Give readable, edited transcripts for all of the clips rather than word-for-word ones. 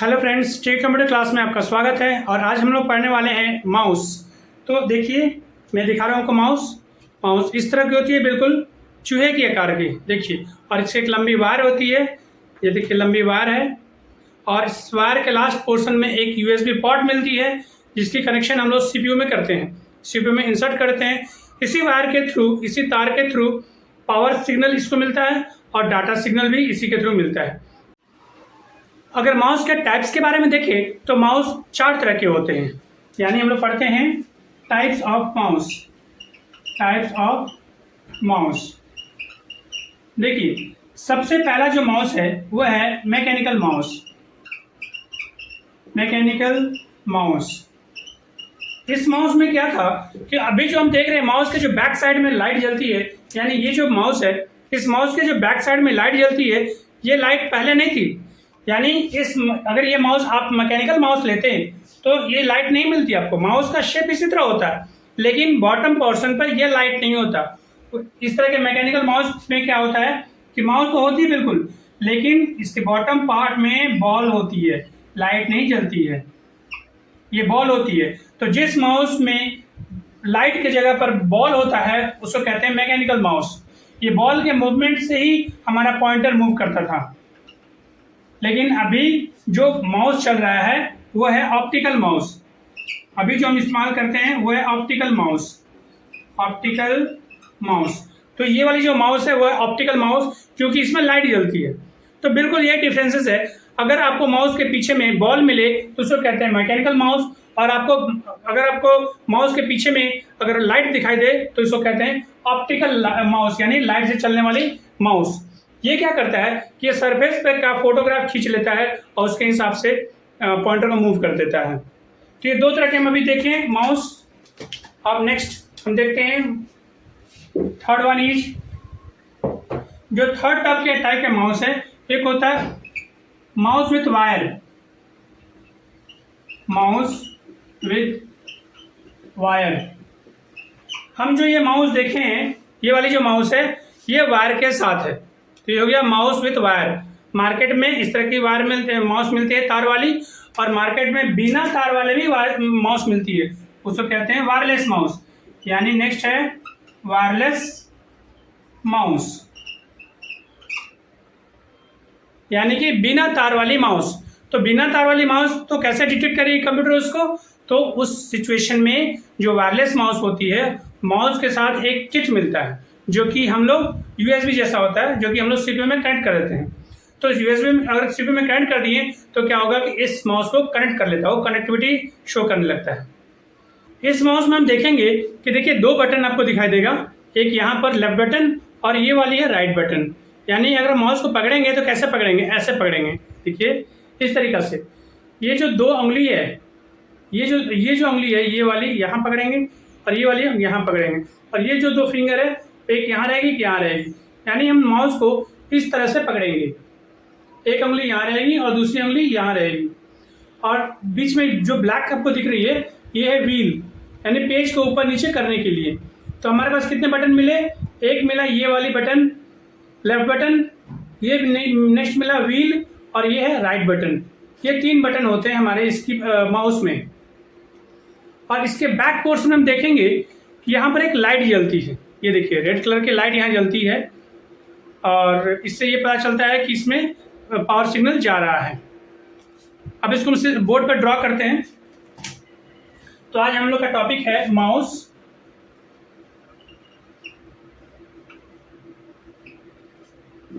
Hello friends, tech computer class में आपका स्वागत है। और आज हम लोग पढ़ने वाले हैं माउस। तो देखिए, मैं दिखा रहा हूँ आपको माउस इस तरह की होती है, बिल्कुल चूहे की आकार की। देखिए, और इसकी एक लंबी वायर होती है। ये देखिए लंबी वायर है, और इस वायर के लास्ट पोर्शन में एक यूएसबी पोर्ट मिलती है, जिसकी कनेक्शन हम लोग सीपीयू में करते हैं, सीपीयू में इंसर्ट करते हैं। इसी वायर के थ्रू, इसी तार के थ्रू पावर सिग्नल इसको मिलता है, और डाटा सिग्नल भी इसी के थ्रू मिलता है। अगर माउस के टाइप्स के बारे में देखें तो माउस 4 तरह के होते हैं। यानी हम लोग पढ़ते हैं टाइप्स ऑफ माउस। देखिए, सबसे पहला जो माउस है वो है मैकेनिकल माउस। इस माउस में क्या था कि अभी जो हम देख रहे हैं, माउस के जो बैक साइड में लाइट जलती है, यानी ये जो माउस है, इस माउस के जो बैक साइड में लाइट जलती है, ये लाइट पहले नहीं थी। यानी अगर ये माउस आप मैकेनिकल माउस लेते हैं तो ये लाइट नहीं मिलती आपको। माउस का शेप इसी तरह होता है, लेकिन बॉटम पोर्शन पर ये लाइट नहीं होता। इस तरह के मैकेनिकल माउस में क्या होता है कि माउस तो होती है बिल्कुल, लेकिन इसके बॉटम पार्ट में बॉल होती है, लाइट नहीं जलती है, ये बॉल होती है। तो जिस माउस में लाइट की जगह पर बॉल होता है उसको कहते हैं मैकेनिकल माउस। ये बॉल के मूवमेंट से ही हमारा पॉइंटर मूव करता था। लेकिन अभी जो माउस चल रहा है वो है ऑप्टिकल माउस। अभी जो हम इस्तेमाल करते हैं वो है ऑप्टिकल माउस। तो ये वाली जो माउस है वो है ऑप्टिकल माउस, क्योंकि इसमें लाइट जलती है। तो बिल्कुल ये डिफरेंसेस है। अगर आपको माउस के पीछे में बॉल मिले तो उसको कहते हैं मैकेनिकल माउस, और अगर आपको माउस के पीछे में अगर लाइट दिखाई दे तो इसको कहते हैं ऑप्टिकल माउस, यानी लाइट से चलने वाली माउस। ये क्या करता है कि ये सरफेस पे का फोटोग्राफ खींच लेता है और उसके हिसाब से पॉइंटर को मूव कर देता है। तो ये 2 तरह के हम अभी देखें माउस। अब नेक्स्ट हम देखते हैं थर्ड वन इज, जो थर्ड टाइप के माउस है, एक होता है माउस विथ वायर। हम जो ये माउस देखे हैं, ये वाली जो माउस है ये वायर के साथ है। तो ये हो गया माउस विथ वायर। मार्केट में इस तरह की वायर माउस मिलती है तार वाली, और मार्केट में बिना तार वाले भी माउस मिलती है, उसको कहते हैं वायरलेस माउस। यानी नेक्स्ट है वायरलेस माउस, यानी कि बिना तार वाली माउस। तो बिना तार वाली माउस तो कैसे डिटेक्ट करेगी कंप्यूटर उसको? तो उस सिचुएशन में जो वायरलेस माउस होती है, माउस के साथ एक किट मिलता है जो कि हम लोग यूएसबी जैसा होता है, जो कि हम लोग सीपीयू में कनेक्ट कर देते हैं। तो यूएसबी में अगर सीपीयू में कनेक्ट कर दिए तो क्या होगा कि इस माउस को कनेक्ट कर लेता है, वो कनेक्टिविटी शो करने लगता है। इस माउस में हम देखेंगे कि देखिए 2 बटन आपको दिखाई देगा, एक यहाँ पर लेफ्ट बटन और ये वाली है राइट बटन। यानी अगर माउस को पकड़ेंगे तो कैसे पकड़ेंगे? ऐसे पकड़ेंगे, देखिए इस तरीक़ा से। ये जो 2 उंगली है, ये जो उंगली है, ये वाली यहाँ पकड़ेंगे और ये वाली हम यहाँ पकड़ेंगे, और ये जो 2 फिंगर है, एक यहाँ रहेगी, एक यहाँ रहेगी। यानी हम माउस को इस तरह से पकड़ेंगे, एक उंगली यहाँ रहेगी और दूसरी उंगली यहाँ रहेगी, और बीच में जो ब्लैक आपको दिख रही है ये है व्हील, यानी पेज को ऊपर नीचे करने के लिए। तो हमारे पास कितने बटन मिले? एक मिला ये वाली बटन, लेफ्ट बटन, ये नेक्स्ट मिला व्हील, और ये है राइट बटन। ये 3 बटन होते हैं हमारे इसकी माउस में। और इसके बैक पोर्शन में हम देखेंगे कि यहाँ पर एक लाइट जलती है। ये देखिए रेड कलर की लाइट यहाँ जलती है, और इससे ये पता चलता है कि इसमें पावर सिग्नल जा रहा है। अब इसको हम बोर्ड पर ड्रॉ करते हैं। तो आज हम लोग का टॉपिक है माउस।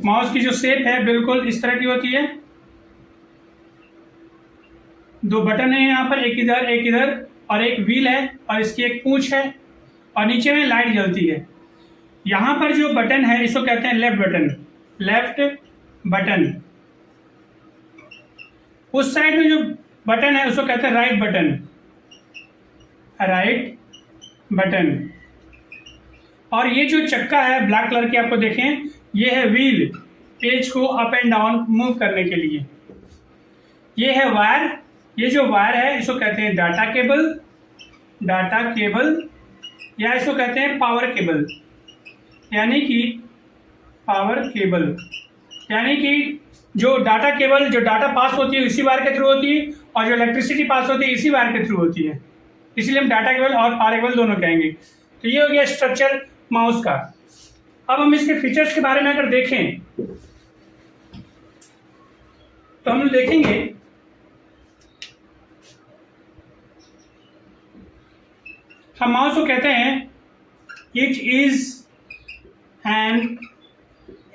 माउस की जो शेप है बिल्कुल इस तरह की होती है। 2 बटन है यहाँ पर, एक इधर, और एक व्हील है, और इसकी एक पूंछ है, और नीचे में लाइट जलती है। यहाँ पर जो बटन है इसको कहते हैं लेफ्ट बटन। उस साइड में जो बटन है उसको कहते हैं राइट बटन। और ये जो चक्का है ब्लैक कलर की आपको देखें, ये है व्हील, पेज को अप एंड डाउन मूव करने के लिए। ये है वायर, ये जो वायर है इसको कहते हैं डाटा केबल, या इसको कहते हैं पावर केबल, यानी कि पावर केबल, यानी कि जो डाटा केबल, जो डाटा पास होती है इसी वायर के थ्रू होती है, और जो इलेक्ट्रिसिटी पास होती है इसी वायर के थ्रू होती है, इसलिए हम डाटा केबल और पावर केबल दोनों कहेंगे। तो ये हो गया स्ट्रक्चर माउस का। अब हम इसके फीचर्स के बारे में अगर देखें तो हम देखेंगे हम माउस को कहते हैं it is an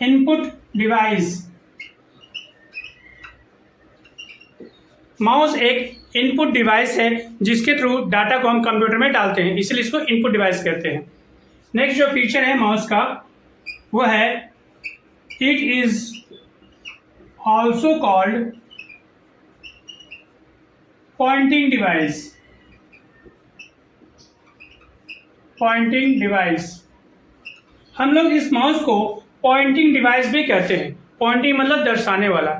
input device. Mouse एक इनपुट डिवाइस है जिसके थ्रू डाटा को हम कंप्यूटर में डालते हैं, इसलिए इसको इनपुट डिवाइस कहते हैं। नेक्स्ट जो फीचर है माउस का वो है it is also called pointing device. Pointing device, हम लोग इस माउस को पॉइंटिंग डिवाइस भी कहते हैं। पॉइंटिंग मतलब दर्शाने वाला।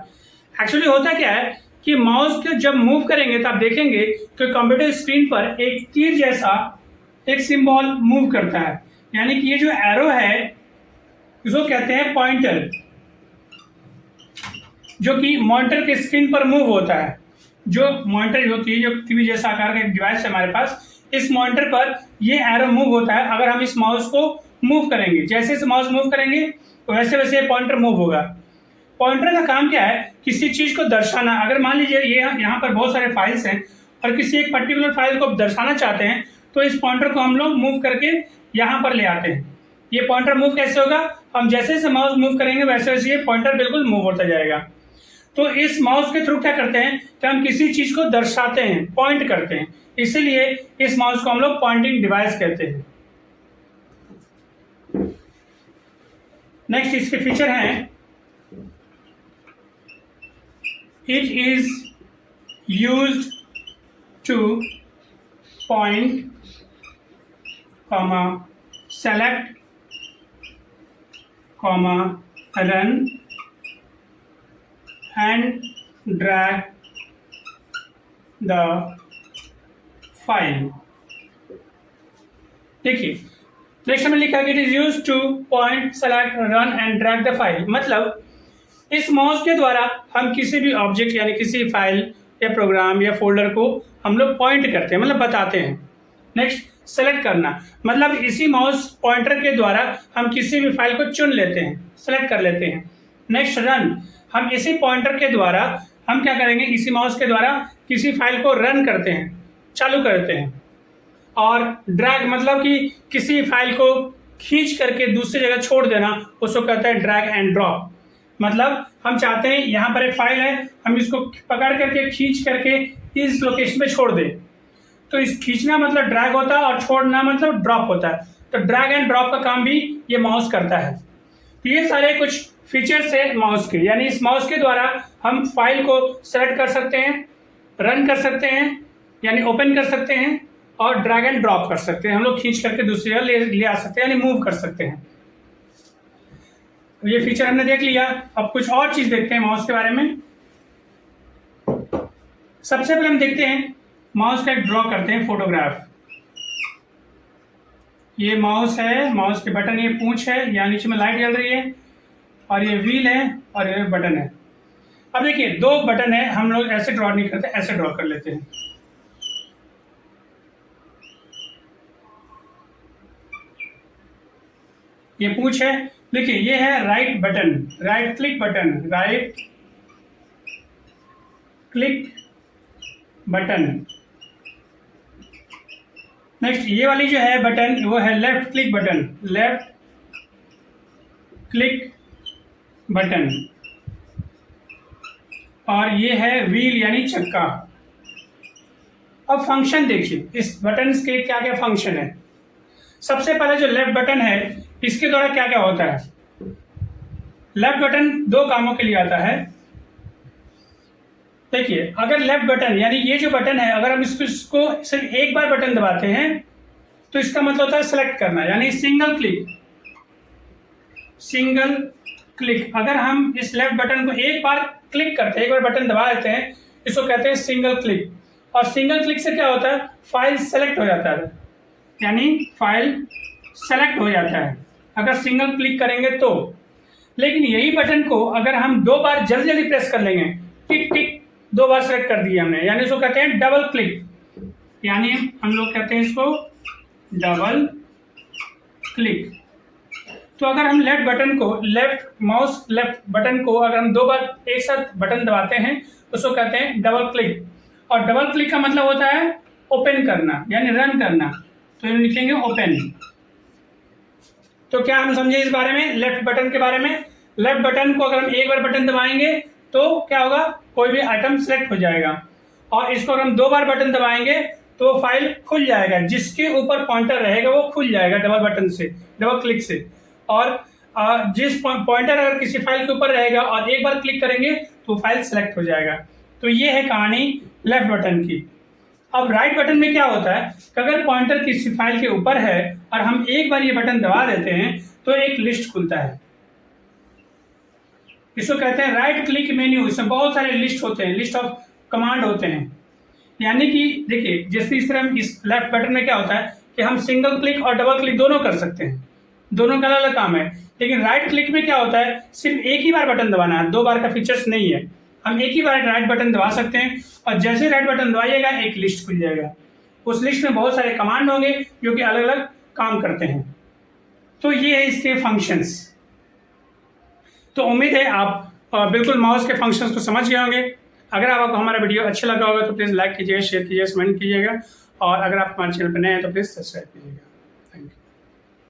एक्चुअली होता क्या है कि माउस को जब मूव करेंगे तो आप देखेंगे कि कंप्यूटर स्क्रीन पर एक तीर जैसा एक सिंबल मूव करता है, यानी कि ये जो एरो है इसको कहते हैं पॉइंटर, जो कि मॉनिटर के स्क्रीन पर मूव होता है। जो मॉनिटर होती है, जो टीवी जैसा आकार का एक डिवाइस है हमारे पास, इस मॉनिटर पर ये एरो मूव होता है। अगर हम इस माउस को मूव करेंगे, जैसे इस माउस मूव करेंगे तो वैसे वैसे पॉइंटर मूव होगा। पॉइंटर का काम क्या है? किसी चीज को दर्शाना। अगर मान लीजिए ये यहाँ पर बहुत सारे फाइल्स हैं और किसी एक पर्टिकुलर फाइल को दर्शाना चाहते हैं तो इस पॉइंटर को हम लोग मूव करके यहाँ पर ले आते हैं। ये पॉइंटर मूव कैसे होगा? हम जैसे जैसे माउस मूव करेंगे वैसे वैसे ये पॉइंटर बिल्कुल मूव होता जाएगा। तो इस माउस के थ्रू क्या करते हैं कि हम किसी चीज को दर्शाते हैं, पॉइंट करते हैं, इसीलिए इस माउस को हम लोग पॉइंटिंग डिवाइस कहते हैं। नेक्स्ट इसके फीचर हैं it is used two point, select, run and drag the file। देखिए नेक्स्ट में लिखा है it is used two point, select, run and drag the file. मतलब इस माउस के द्वारा हम किसी भी ऑब्जेक्ट यानी किसी फाइल या प्रोग्राम या फोल्डर को हम लोग पॉइंट करते हैं, मतलब बताते हैं। नेक्स्ट सेलेक्ट करना, मतलब इसी माउस पॉइंटर के द्वारा हम किसी भी फाइल को चुन लेते हैं, सेलेक्ट कर लेते हैं। नेक्स्ट रन, हम इसी पॉइंटर के द्वारा हम क्या करेंगे, इसी माउस के द्वारा किसी फाइल को रन करते हैं, चालू करते हैं। और ड्रैग मतलब कि किसी फाइल को खींच करके दूसरी जगह छोड़ देना, उसको कहते हैं ड्रैग एंड ड्रॉप। मतलब हम चाहते हैं यहाँ पर एक फाइल है, हम इसको पकड़ करके खींच करके इस लोकेशन पे छोड़ दें, तो इस खींचना मतलब ड्रैग होता है और छोड़ना मतलब ड्रॉप होता है। तो ड्रैग एंड ड्रॉप का काम भी ये माउस करता है। तो ये सारे कुछ फीचर्स है माउस के, यानी इस माउस के द्वारा हम फाइल को सेलेक्ट कर सकते हैं, रन कर सकते हैं यानी ओपन कर सकते हैं, और ड्रैग एंड ड्रॉप कर सकते हैं, हम लोग खींच करके दूसरी जगह ले आ सकते हैं यानी मूव कर सकते हैं। तो ये फीचर हमने देख लिया। अब कुछ और चीज देखते हैं माउस के बारे में। सबसे पहले हम देखते हैं माउस का एक ड्रॉ करते हैं फोटोग्राफ। ये माउस है, माउस के बटन, ये पूंछ है, यहाँ नीचे में लाइट जल रही है, और ये व्हील है और ये बटन है। अब देखिए दो बटन है, हम लोग ऐसे ड्रॉ नहीं करते, ऐसे ड्रॉ कर लेते हैं। ये पूंछ है, देखिए ये है right button, right click button, right click button. Next ये वाली जो है बटन वो है left click button, left click button. और ये है व्हील यानी चक्का। अब फंक्शन देखिए इस बटन के क्या क्या फंक्शन है। सबसे पहले जो लेफ्ट बटन है इसके द्वारा क्या क्या होता है। लेफ्ट बटन दो कामों के लिए आता है। देखिए अगर लेफ्ट बटन यानी ये जो बटन है, अगर हम इसको सिर्फ एक बार बटन दबाते हैं तो इसका मतलब होता है सेलेक्ट करना, यानी सिंगल क्लिक। सिंगल क्लिक, अगर हम इस लेफ्ट बटन को एक बार क्लिक करते हैं, एक बार बटन दबा देते हैं, इसको कहते हैं सिंगल क्लिक। और सिंगल क्लिक से क्या होता है, फाइल सेलेक्ट हो जाता है, यानी फाइल सेलेक्ट हो जाता है अगर सिंगल क्लिक करेंगे तो। लेकिन यही बटन को अगर हम 2 बार जल्दी जल्दी प्रेस कर लेंगे, टिक टिक 2 बार सेलेक्ट कर दिया हमने, यानी इसको कहते हैं डबल क्लिक, यानी हम लोग कहते हैं इसको डबल क्लिक। तो अगर हम लेफ्ट बटन को अगर हम 2 बार एक साथ बटन दबाते हैं उसको कहते हैं डबल क्लिक। और डबल क्लिक का मतलब होता है ओपन करना, यानी रन करना, तो हम लिखेंगे ओपन। तो क्या हम समझे इस बारे में, लेफ्ट बटन के बारे में। लेफ्ट बटन को अगर हम एक बार बटन दबाएंगे तो क्या होगा, कोई भी आइटम सेलेक्ट हो जाएगा, और इसको अगर हम 2 बार बटन दबाएंगे तो फाइल खुल जाएगा, जिसके ऊपर पॉइंटर रहेगा वो खुल जाएगा डबल क्लिक से। और जिस पॉइंटर अगर किसी फाइल के ऊपर रहेगा और एक बार क्लिक करेंगे तो फाइल सेलेक्ट हो जाएगा। तो ये है कहानी लेफ्ट बटन की। अब राइट बटन में क्या होता है कि अगर पॉइंटर किसी फाइल के ऊपर है और हम एक बार ये बटन दबा देते हैं तो एक लिस्ट खुलता है, इसको कहते हैं राइट क्लिक मेन्यू। इसमें बहुत सारे लिस्ट होते हैं, लिस्ट ऑफ कमांड होते हैं। यानी कि देखिए, जैसे इस तरह इस लेफ्ट बटन में क्या होता है कि हम सिंगल क्लिक और डबल क्लिक दोनों कर सकते हैं, दोनों का अलग अलग काम है। लेकिन राइट क्लिक में क्या होता है, सिर्फ एक ही बार बटन दबाना है, 2 बार का फीचर्स नहीं है। हम एक ही बार राइट बटन दबा सकते हैं और जैसे राइट बटन दबाइएगा एक लिस्ट खुल जाएगा। उस लिस्ट में बहुत सारे कमांड होंगे जो कि अलग अलग काम करते हैं। तो ये है इसके फंक्शंस। तो उम्मीद है आप बिल्कुल माउस के फंक्शंस को समझ गए होंगे। अगर आपको हमारा वीडियो अच्छा लगा होगा तो प्लीज़ लाइक कीजिएगा, शेयर कीजिएगा, कमेंट कीजिएगा, और अगर आप हमारे चैनल पर नए हैं तो प्लीज़ सब्सक्राइब कीजिएगा।